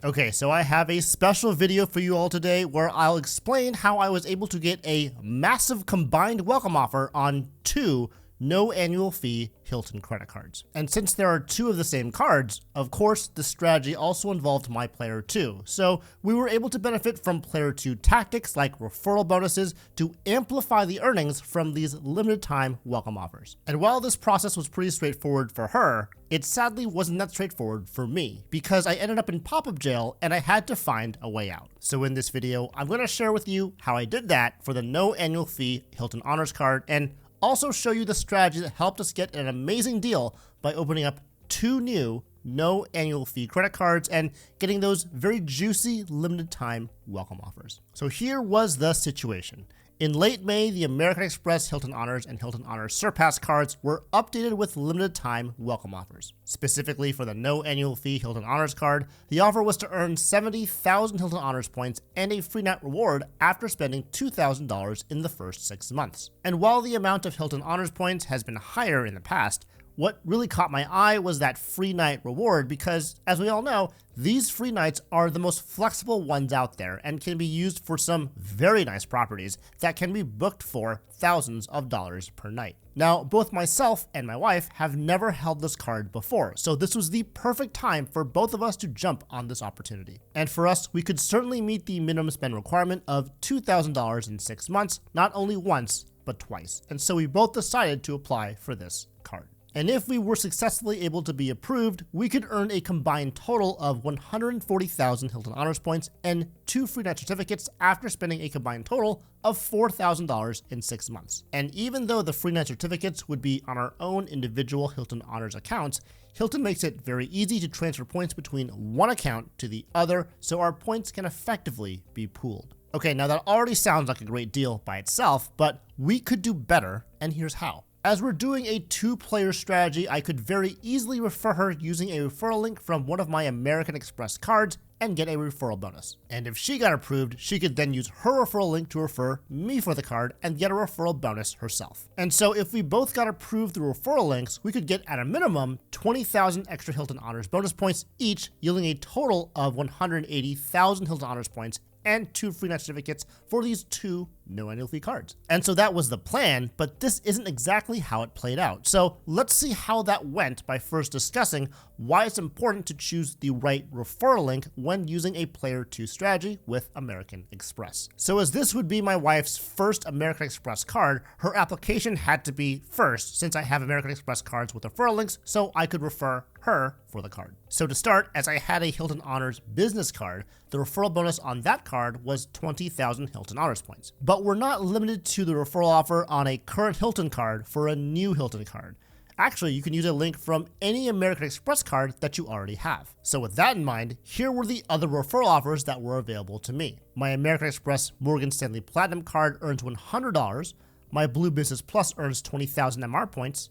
Okay, so I have a special video for you all today where I'll explain how I was able to get a massive combined welcome offer on 2 no annual fee Hilton credit cards. And since there are 2 of the same cards, of course, the strategy also involved my player 2. So we were able to benefit from player 2 tactics like referral bonuses to amplify the earnings from these limited time welcome offers. And while this process was pretty straightforward for her, it sadly wasn't that straightforward for me because I ended up in pop-up jail and I had to find a way out. So in this video, I'm going to share with you how I did that for the no annual fee Hilton Honors card and also show you the strategy that helped us get an amazing deal by opening up 2 new no annual fee credit cards and getting those very juicy limited time welcome offers. So here was the situation. In late May, the American Express Hilton Honors and Hilton Honors Surpass cards were updated with limited time welcome offers. Specifically for the no annual fee Hilton Honors card, the offer was to earn 70,000 Hilton Honors points and a free night reward after spending $2,000 in the first 6 months. And while the amount of Hilton Honors points has been higher in the past, what really caught my eye was that free night reward because, as we all know, these free nights are the most flexible ones out there and can be used for some very nice properties that can be booked for thousands of dollars per night. Now, both myself and my wife have never held this card before, so this was the perfect time for both of us to jump on this opportunity. And for us, we could certainly meet the minimum spend requirement of $2,000 in 6 months, not only once, but twice. And so we both decided to apply for this card. And if we were successfully able to be approved, we could earn a combined total of 140,000 Hilton Honors points and 2 free night certificates after spending a combined total of $4,000 in 6 months. And even though the free night certificates would be on our own individual Hilton Honors accounts, Hilton makes it very easy to transfer points between one account to the other, so our points can effectively be pooled. Okay, now that already sounds like a great deal by itself, but we could do better, and here's how. As we're doing a 2-player strategy, I could very easily refer her using a referral link from one of my American Express cards and get a referral bonus. And if she got approved, she could then use her referral link to refer me for the card and get a referral bonus herself. And so if we both got approved through referral links, we could get at a minimum 20,000 extra Hilton Honors bonus points each, yielding a total of 180,000 Hilton Honors points and 2 free night certificates for these 2 no annual fee cards. And so that was the plan, but this isn't exactly how it played out. So let's see how that went by first discussing why it's important to choose the right referral link when using a player 2 strategy with American Express. So as this would be my wife's first American Express card, her application had to be first since I have American Express cards with referral links, so I could refer her for the card. So to start, as I had a Hilton Honors business card, the referral bonus on that card was 20,000 Hilton Honors points. But we're not limited to the referral offer on a current Hilton card for a new Hilton card. Actually, you can use a link from any American Express card that you already have. So with that in mind, here were the other referral offers that were available to me. My American Express Morgan Stanley Platinum card earns $100. My Blue Business Plus earns 20,000 MR points.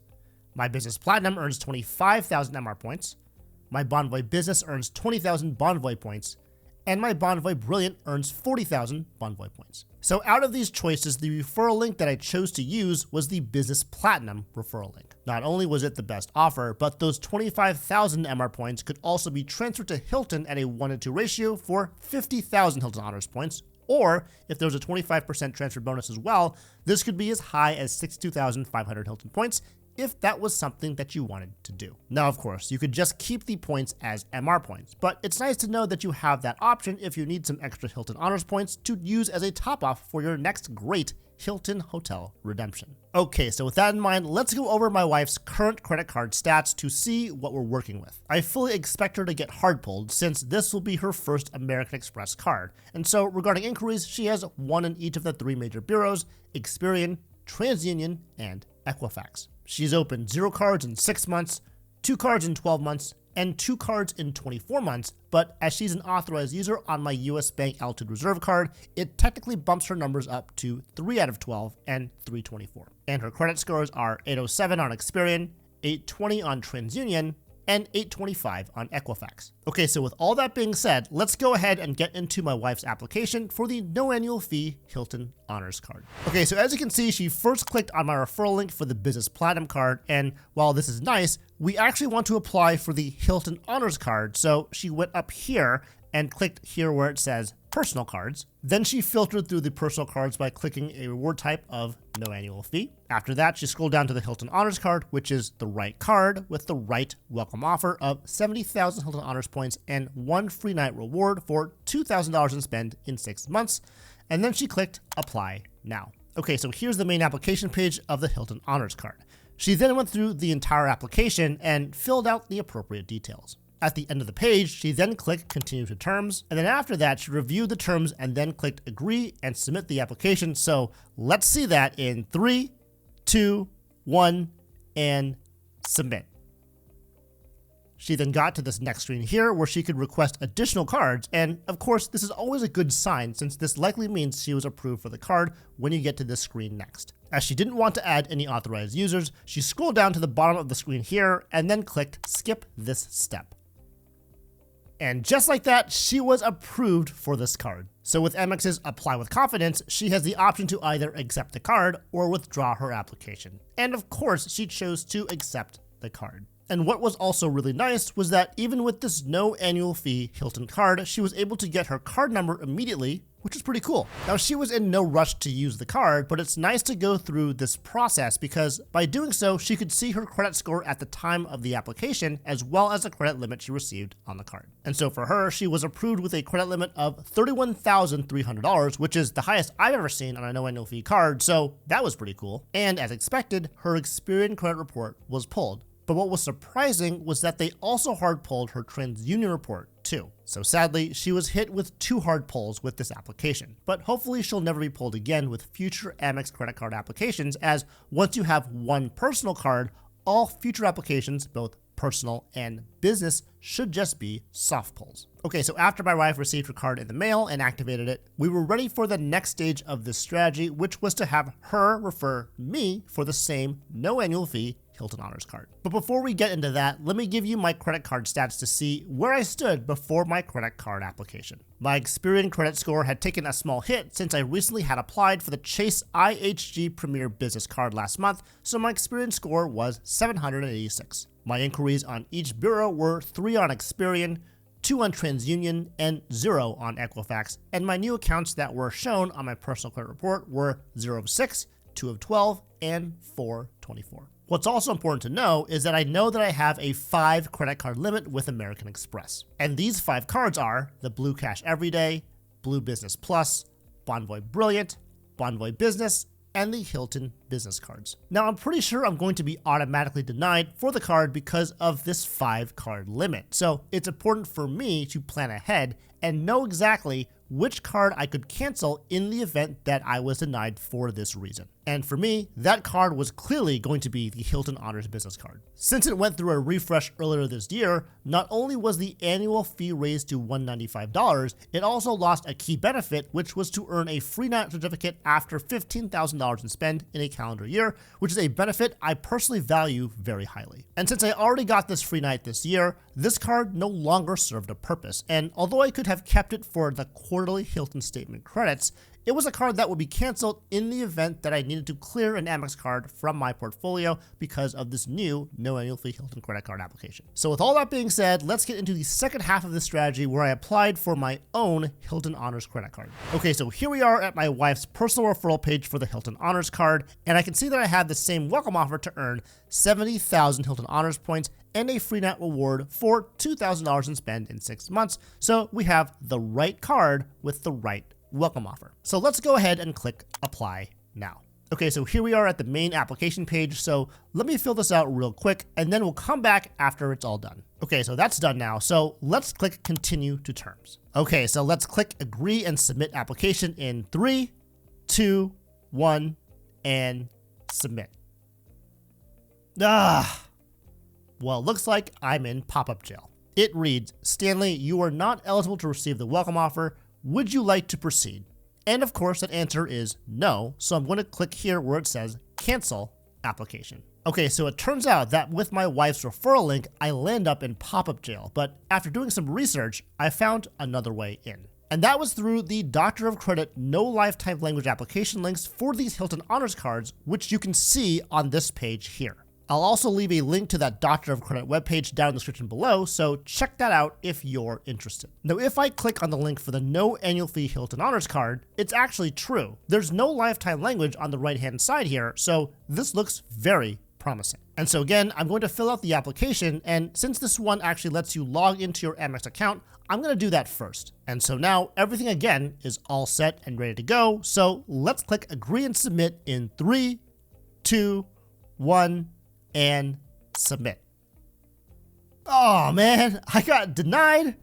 My Business Platinum earns 25,000 MR points. My Bonvoy Business earns 20,000 Bonvoy points. And my Bonvoy Brilliant earns 40,000 Bonvoy points. So out of these choices, the referral link that I chose to use was the Business Platinum referral link. Not only was it the best offer, but those 25,000 MR points could also be transferred to Hilton at a 1-to-2 ratio for 50,000 Hilton Honors points. Or if there was a 25% transfer bonus as well, this could be as high as 62,500 Hilton points if that was something that you wanted to do. Now, of course, you could just keep the points as MR points, but it's nice to know that you have that option if you need some extra Hilton Honors points to use as a top-off for your next great Hilton hotel redemption. Okay, so with that in mind, let's go over my wife's current credit card stats to see what we're working with. I fully expect her to get hard pulled since this will be her first American Express card. And so regarding inquiries, she has 1 in each of the 3 major bureaus: Experian, TransUnion, and Equifax. She's opened 0 cards in 6 months, 2 cards in 12 months, and 2 cards in 24 months, but as she's an authorized user on my US Bank Altitude Reserve card, it technically bumps her numbers up to 3 out of 12 and 324. And her credit scores are 807 on Experian, 820 on TransUnion, and 825 on Equifax. Okay, so with all that being said, let's go ahead and get into my wife's application for the no annual fee Hilton Honors card. Okay, so as you can see, she first clicked on my referral link for the Business Platinum card, and while this is nice, we actually want to apply for the Hilton Honors card, so she went up here and clicked here where it says personal cards. Then she filtered through the personal cards by clicking a reward type of no annual fee. After that, she scrolled down to the Hilton Honors card, which is the right card with the right welcome offer of 70,000 Hilton Honors points and 1 free night reward for $2,000 in spend in 6 months. And then she clicked apply now. Okay, so here's the main application page of the Hilton Honors card. She then went through the entire application and filled out the appropriate details. At the end of the page, she then clicked continue to terms, and then after that, she reviewed the terms and then clicked agree and submit the application. So let's see that in 3, 2, 1, and submit. She then got to this next screen here where she could request additional cards, and of course this is always a good sign since this likely means she was approved for the card when you get to this screen next. As she didn't want to add any authorized users, she scrolled down to the bottom of the screen here and then clicked skip this step. And just like that, she was approved for this card. So with Amex's Apply with Confidence, she has the option to either accept the card or withdraw her application. And of course, she chose to accept the card. And what was also really nice was that even with this no annual fee Hilton card, she was able to get her card number immediately, which is pretty cool. Now, she was in no rush to use the card, but it's nice to go through this process because by doing so, she could see her credit score at the time of the application, as well as the credit limit she received on the card. And so for her, she was approved with a credit limit of $31,300, which is the highest I've ever seen on a no annual fee card, so that was pretty cool. And as expected, her Experian credit report was pulled. But what was surprising was that they also hard pulled her TransUnion report too. So sadly, she was hit with 2 hard pulls with this application. But hopefully she'll never be pulled again with future Amex credit card applications, as once you have one personal card, all future applications, both personal and business, should just be soft pulls. Okay, so after my wife received her card in the mail and activated it, we were ready for the next stage of this strategy, which was to have her refer me for the same no annual fee Hilton Honors card. But before we get into that, let me give you my credit card stats to see where I stood before my credit card application. My Experian credit score had taken a small hit since I recently had applied for the Chase IHG Premier Business Card last month, so my Experian score was 786. My inquiries on each bureau were 3 on Experian, 2 on TransUnion, and 0 on Equifax, and my new accounts that were shown on my personal credit report were 0 of 6, 2 of 12, and 4 of 24. What's also important to know is that I have a 5 credit card limit with American Express. And these 5 cards are the Blue Cash Everyday, Blue Business Plus, Bonvoy Brilliant, Bonvoy Business, and the Hilton business cards. Now, I'm pretty sure I'm going to be automatically denied for the card because of this 5 card limit. So it's important for me to plan ahead and know exactly which card I could cancel in the event that I was denied for this reason. And for me, that card was clearly going to be the Hilton Honors business card. Since it went through a refresh earlier this year, not only was the annual fee raised to $195, it also lost a key benefit, which was to earn a free night certificate after $15,000 in spend in a calendar year, which is a benefit I personally value very highly. And since I already got this free night this year, this card no longer served a purpose. And although I could have kept it for the quarterly Hilton statement credits, it was a card that would be canceled in the event that I needed to clear an Amex card from my portfolio because of this new no annual fee Hilton credit card application. So with all that being said, let's get into the second half of this strategy where I applied for my own Hilton Honors credit card. Okay, so here we are at my wife's personal referral page for the Hilton Honors card, and I can see that I have the same welcome offer to earn 70,000 Hilton Honors points and a free night reward for $2,000 in spend in 6 months. So we have the right card with the right welcome offer. So let's go ahead and click apply now. Okay, so here we are at the main application page. So let me fill this out real quick and then we'll come back after it's all done. Okay, so that's done now. So let's click continue to terms. Okay, so let's click agree and submit application in 3, 2, 1, and submit. Well, looks like I'm in pop-up jail. It reads, Stanley, you are not eligible to receive the welcome offer. Would you like to proceed? And of course, that answer is no. So I'm going to click here where it says cancel application. Okay, so it turns out that with my wife's referral link, I land up in pop-up jail. But after doing some research, I found another way in. And that was through the Doctor of Credit no lifetime language application links for these Hilton Honors cards, which you can see on this page here. I'll also leave a link to that Doctor of Credit webpage down in the description below, so check that out if you're interested. Now, if I click on the link for the no annual fee Hilton Honors card, it's actually true. There's no lifetime language on the right-hand side here, so this looks very promising. And so again, I'm going to fill out the application, and since this one actually lets you log into your Amex account, I'm going to do that first. And so now everything again is all set and ready to go. So let's click agree and submit in 3, 2, 1, and submit. Oh man, I got denied.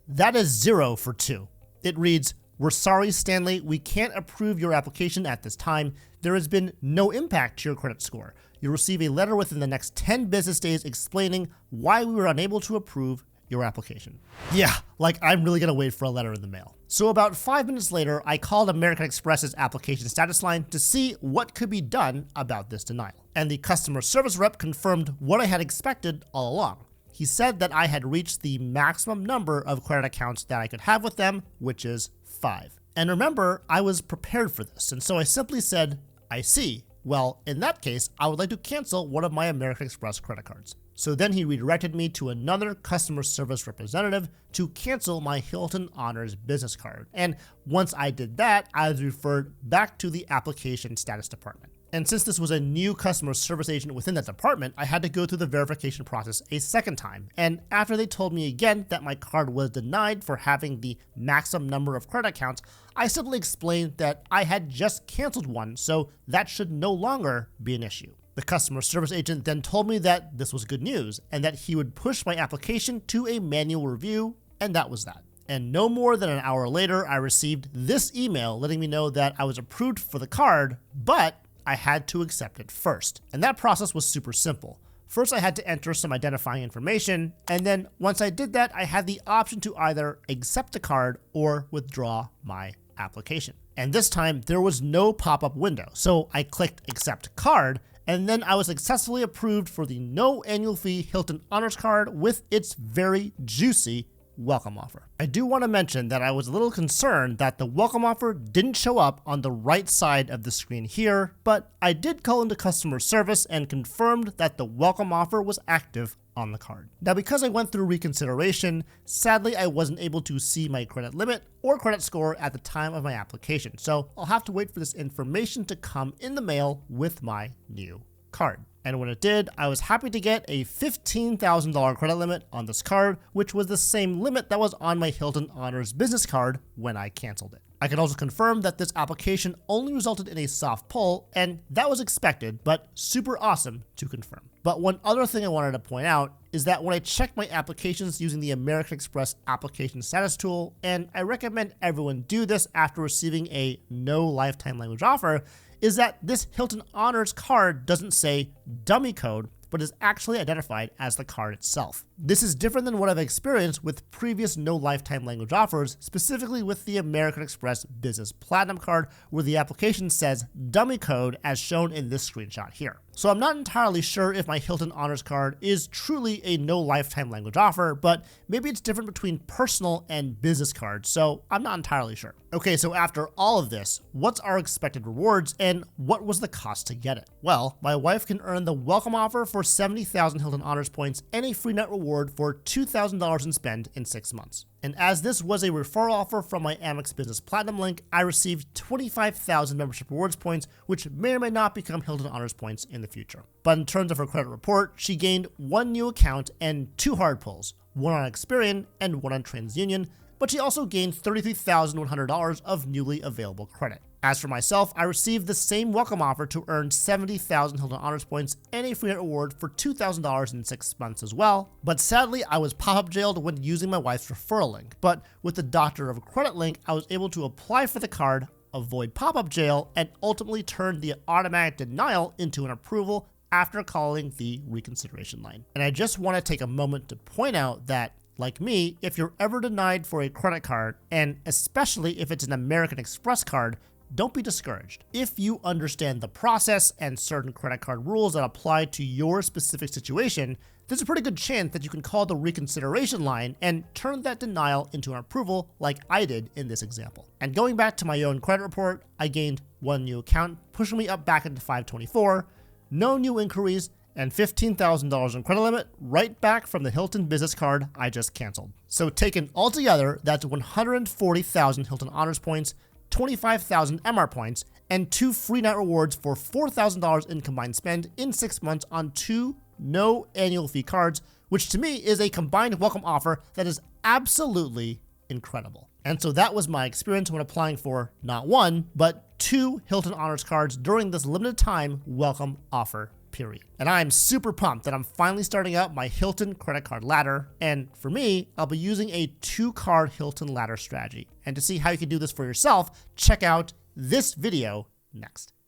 That is 0 for 2. It reads, "We're sorry, Stanley, we can't approve your application at this time. There has been no impact to your credit score. You'll receive a letter within the next 10 business days explaining why we were unable to approve your application." Yeah, like I'm really gonna wait for a letter in the mail. So about 5 minutes later, I called American Express's application status line to see what could be done about this denial. And the customer service rep confirmed what I had expected all along. He said that I had reached the maximum number of credit accounts that I could have with them, which is 5. And remember, I was prepared for this, and so I simply said, "I see. Well, in that case, I would like to cancel one of my American Express credit cards." So then he redirected me to another customer service representative to cancel my Hilton Honors business card. And once I did that, I was referred back to the application status department. And since this was a new customer service agent within that department, I had to go through the verification process a second time. And after they told me again that my card was denied for having the maximum number of credit accounts, I simply explained that I had just canceled one, so that should no longer be an issue. The customer service agent then told me that this was good news and that he would push my application to a manual review, and that was that. And no more than an hour later, I received this email letting me know that I was approved for the card, but I had to accept it first. And that process was super simple. First, I had to enter some identifying information, and then once I did that, I had the option to either accept the card or withdraw my application. And this time, there was no pop-up window, so I clicked accept card, and then I was successfully approved for the no annual fee Hilton Honors card with its very juicy welcome offer. I do want to mention that I was a little concerned that the welcome offer didn't show up on the right side of the screen here, but I did call into customer service and confirmed that the welcome offer was active on the card. Now, because I went through reconsideration, sadly I wasn't able to see my credit limit or credit score at the time of my application, so I'll have to wait for this information to come in the mail with my new card. And when it did, I was happy to get a $15,000 credit limit on this card, which was the same limit that was on my Hilton Honors business card when I canceled it. I can also confirm that this application only resulted in a soft pull, and that was expected, but super awesome to confirm. But one other thing I wanted to point out is that when I checked my applications using the American Express application status tool, and I recommend everyone do this after receiving a no lifetime language offer, is that this Hilton Honors card doesn't say dummy code, but is actually identified as the card itself. This is different than what I've experienced with previous no lifetime language offers, specifically with the American Express Business Platinum card, where the application says dummy code as shown in this screenshot here. So I'm not entirely sure if my Hilton Honors card is truly a no lifetime language offer, but maybe it's different between personal and business cards, so I'm not entirely sure. Okay, so after all of this, what's our expected rewards and what was the cost to get it? Well, my wife can earn the welcome offer for 70,000 Hilton Honors points and a free net reward for $2,000 in spend in 6 months. And as this was a referral offer from my Amex Business Platinum link, I received 25,000 membership rewards points, which may or may not become Hilton Honors points in the future. But in terms of her credit report, she gained 1 new account and 2 hard pulls, one on Experian and one on TransUnion, but she also gained $33,100 of newly available credit. As for myself, I received the same welcome offer to earn 70,000 Hilton Honors points and a free net reward for $2,000 in 6 months as well, but sadly I was pop-up jailed when using my wife's referral link. But with the Doctor of Credit link, I was able to apply for the card, avoid pop-up jail, and ultimately turn the automatic denial into an approval after calling the reconsideration line. And I just want to take a moment to point out that, like me, if you're ever denied for a credit card, and especially if it's an American Express card, don't be discouraged. If you understand the process and certain credit card rules that apply to your specific situation, there's a pretty good chance that you can call the reconsideration line and turn that denial into an approval like I did in this example. And going back to my own credit report, I gained 1 new account, pushing me up back into 524, no new inquiries, and $15,000 in credit limit right back from the Hilton business card I just canceled. So taken all together, that's 140,000 Hilton Honors points, 25,000 MR points, and 2 free night rewards for $4,000 in combined spend in 6 months on 2 no annual fee cards, which to me is a combined welcome offer that is absolutely incredible. And so that was my experience when applying for not 1, but 2 Hilton Honors cards during this limited time welcome offer period. And I'm super pumped that I'm finally starting out my Hilton credit card ladder. And for me, I'll be using a 2-card Hilton ladder strategy. And to see how you can do this for yourself, check out this video next.